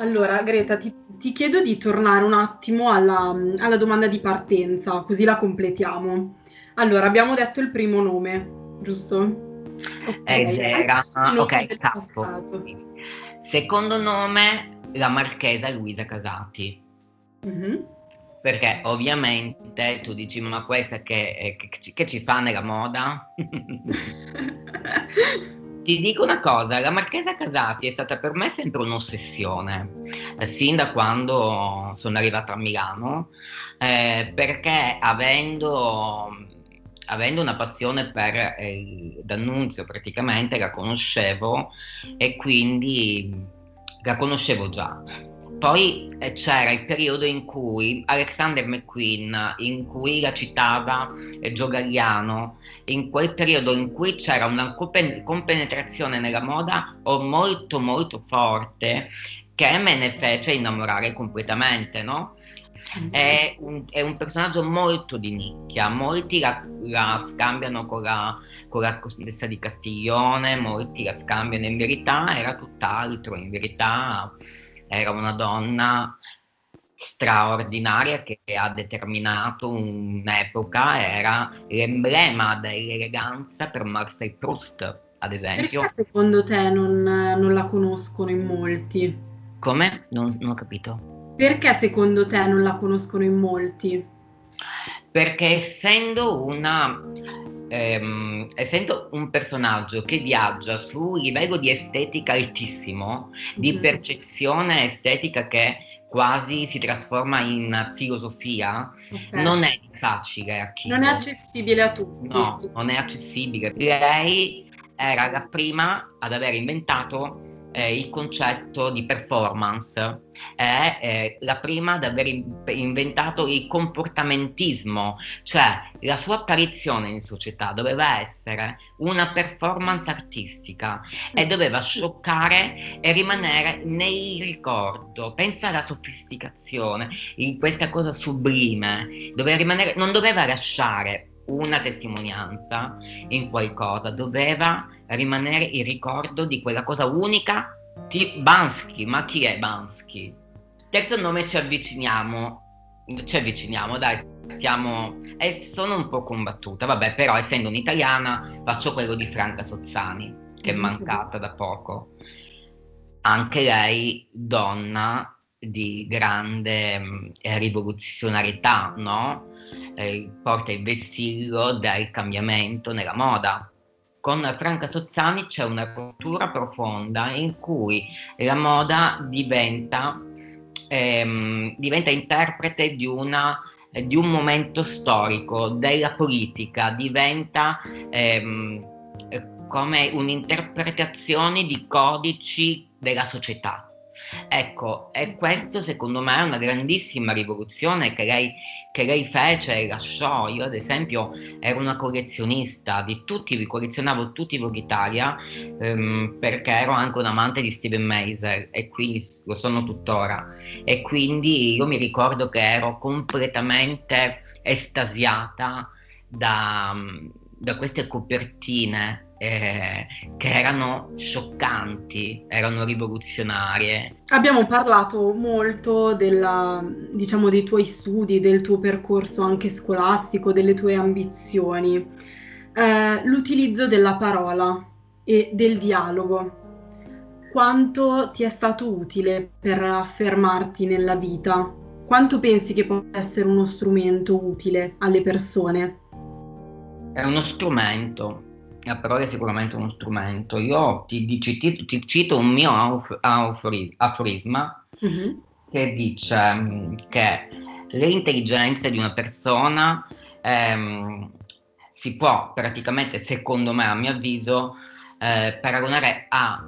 Allora, Greta, ti chiedo di tornare un attimo alla domanda di partenza, così la completiamo. Allora, abbiamo detto il primo nome, giusto? Ok, Ed era, i nomi ok, del capo. passato. Secondo nome, la marchesa Luisa Casati. Mhm. Perché ovviamente tu dici, ma questa che ci fa nella moda? Ti dico una cosa, la marchesa Casati è stata per me sempre un'ossessione, sin da quando sono arrivata a Milano, perché avendo una passione per D'Annunzio, praticamente la conoscevo e quindi la conoscevo già. Poi c'era il periodo in cui Alexander McQueen, in cui la citava Gio Galliano, in quel periodo in cui c'era una compenetrazione nella moda molto molto forte che me ne fece innamorare completamente, no? È un personaggio molto di nicchia, molti la scambiano con la contessa di Castiglione, molti la scambiano, in verità era tutt'altro, in verità era una donna straordinaria che ha determinato un'epoca, era l'emblema dell'eleganza per Marcel Proust, ad esempio. Perché secondo te non la conoscono in molti? Come? Non ho capito. Perché secondo te non la conoscono in molti? Perché essendo un personaggio che viaggia su un livello di estetica altissimo, di Mhm. percezione estetica che quasi si trasforma in filosofia, Ok. non è facile a Non è Chido. accessibile a tutti. No, non è accessibile. Lei era la prima ad aver inventato il concetto di performance, è la prima ad aver inventato il comportamentismo, cioè la sua apparizione in società doveva essere una performance artistica e doveva scioccare e rimanere nel ricordo. Pensa alla sofisticazione, in questa cosa sublime, doveva rimanere, non doveva lasciare una testimonianza in qualcosa, doveva rimanere il ricordo di quella cosa unica. Bansky, ma chi è Bansky? Terzo nome, ci avviciniamo, dai, sono un po' combattuta, vabbè, però essendo un'italiana faccio quello di Franca Sozzani, che è mancata da poco. Anche lei donna di grande rivoluzionarietà, no? Porta il vessillo del cambiamento nella moda. Con Franca Sozzani c'è una rottura profonda in cui la moda diventa interprete di un momento storico, della politica, diventa come un'interpretazione di codici della società. Ecco, e questo secondo me è una grandissima rivoluzione che lei fece e lasciò. Io ad esempio ero una collezionista di tutti, vi collezionavo tutti i Vogue Italia, perché ero anche un amante di Steven Meisel e quindi lo sono tuttora. E quindi io mi ricordo che ero completamente estasiata da queste copertine che erano scioccanti, erano rivoluzionarie. Abbiamo parlato molto diciamo, dei tuoi studi, del tuo percorso anche scolastico, delle tue ambizioni. L'utilizzo della parola e del dialogo. Quanto ti è stato utile per affermarti nella vita? Quanto pensi che possa essere uno strumento utile alle persone? È uno strumento, la parola è sicuramente uno strumento. Io ti cito un mio aforisma Mhm. che dice che le intelligenze di una persona si può praticamente, secondo me, a mio avviso, paragonare a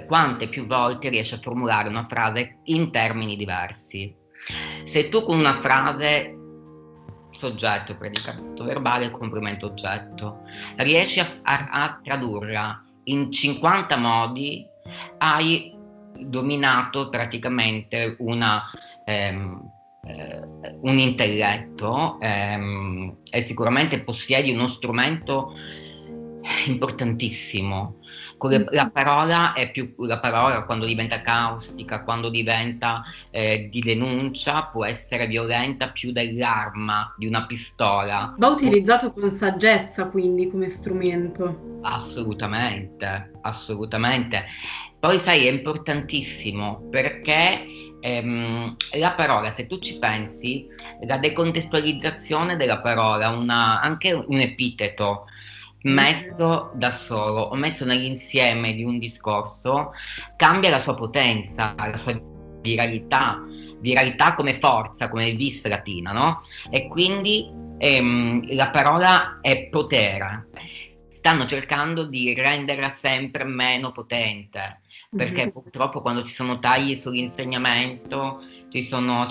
quante più volte riesci a formulare una frase in termini diversi. Se tu con una frase soggetto, predicato verbale, complemento oggetto, riesci a tradurla in 50 modi, hai dominato praticamente un intelletto, e sicuramente possiedi uno strumento importantissimo. La parola è più, la parola quando diventa caustica, quando diventa di denuncia, può essere violenta più dell'arma di una pistola. Va utilizzato con saggezza, quindi, come strumento. Assolutamente, assolutamente. Poi sai, è importantissimo perché la parola, se tu ci pensi, la decontestualizzazione della parola, anche un epiteto messo da solo o messo nell'insieme di un discorso, cambia la sua potenza, la sua viralità come forza, come vis latina, no? E quindi la parola è potere. Stanno cercando di renderla sempre meno potente, perché purtroppo quando ci sono tagli sull'insegnamento, si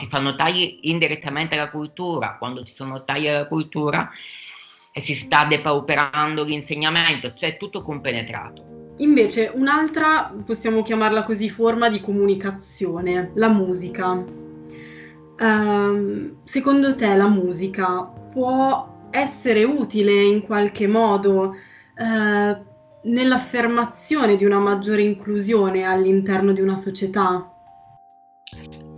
fanno tagli indirettamente alla cultura, quando ci sono tagli alla cultura e si sta depauperando l'insegnamento, c'è tutto compenetrato. Invece un'altra, possiamo chiamarla così, forma di comunicazione, la musica. Secondo te la musica può essere utile in qualche modo nell'affermazione di una maggiore inclusione all'interno di una società?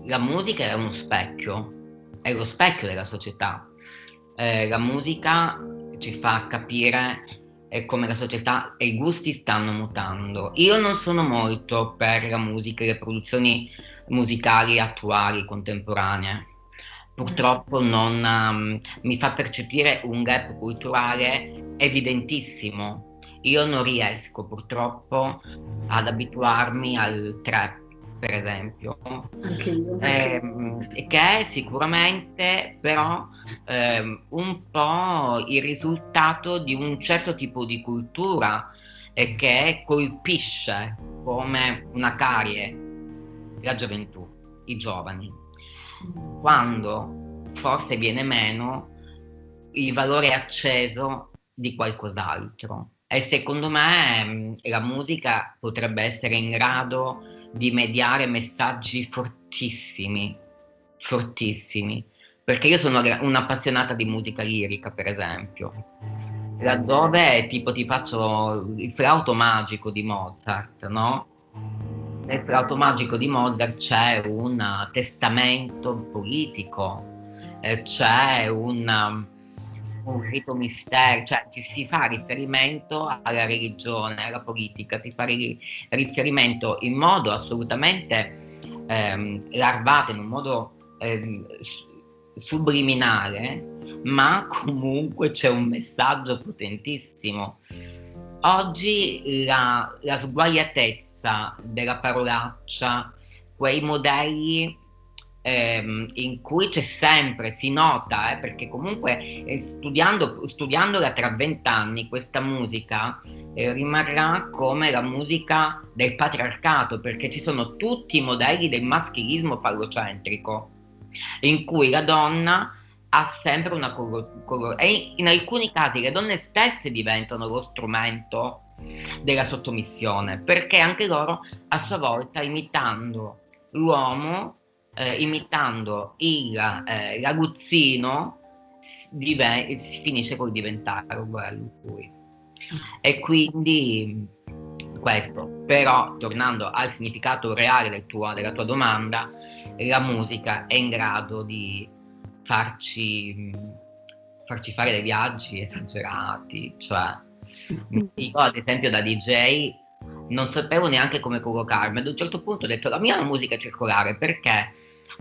La musica è lo specchio della società. La musica ci fa capire come la società e i gusti stanno mutando. Io non sono molto per la musica e le produzioni musicali attuali, contemporanee. Purtroppo non mi fa percepire un gap culturale evidentissimo. Io non riesco purtroppo ad abituarmi al trap, per esempio, Anche io. che è sicuramente però un po' il risultato di un certo tipo di cultura che colpisce come una carie la gioventù, i giovani, quando forse viene meno il valore acceso di qualcos'altro. E secondo me la musica potrebbe essere in grado di mediare messaggi fortissimi, perché io sono un'appassionata di musica lirica, per esempio, laddove tipo ti faccio il flauto magico di Mozart, no? Nel flauto magico di Mozart c'è un testamento politico, c'è un rito mistero, cioè ci si fa riferimento alla religione, alla politica, si fa riferimento in modo assolutamente larvato, in un modo subliminale, ma comunque c'è un messaggio potentissimo. Oggi la sguaiatezza della parolaccia, quei modelli in cui c'è sempre, si nota, perché comunque studiandola tra 20 anni questa musica rimarrà come la musica del patriarcato, perché ci sono tutti i modelli del maschilismo fallocentrico in cui la donna ha sempre una e in alcuni casi le donne stesse diventano lo strumento della sottomissione, perché anche loro a sua volta imitando l'uomo, imitando l'aguzzino, si finisce col diventare uguale a lui. E quindi questo, però tornando al significato reale della tua domanda, la musica è in grado di farci fare dei viaggi esagerati, cioè io ad esempio da DJ non sapevo neanche come collocarmi. Ad un certo punto ho detto la mia è una musica circolare, perché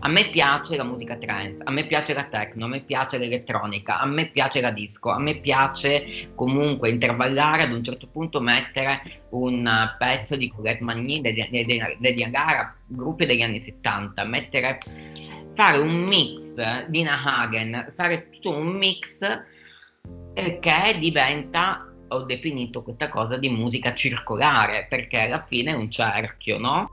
a me piace la musica trance, a me piace la techno, a me piace l'elettronica, a me piace la disco, a me piace comunque intervallare, ad un certo punto mettere un pezzo di Colette Magny, degli Angara, gruppi degli anni 70, fare un mix di Hagen, fare tutto un mix che diventa, ho definito questa cosa di musica circolare, perché alla fine è un cerchio, no?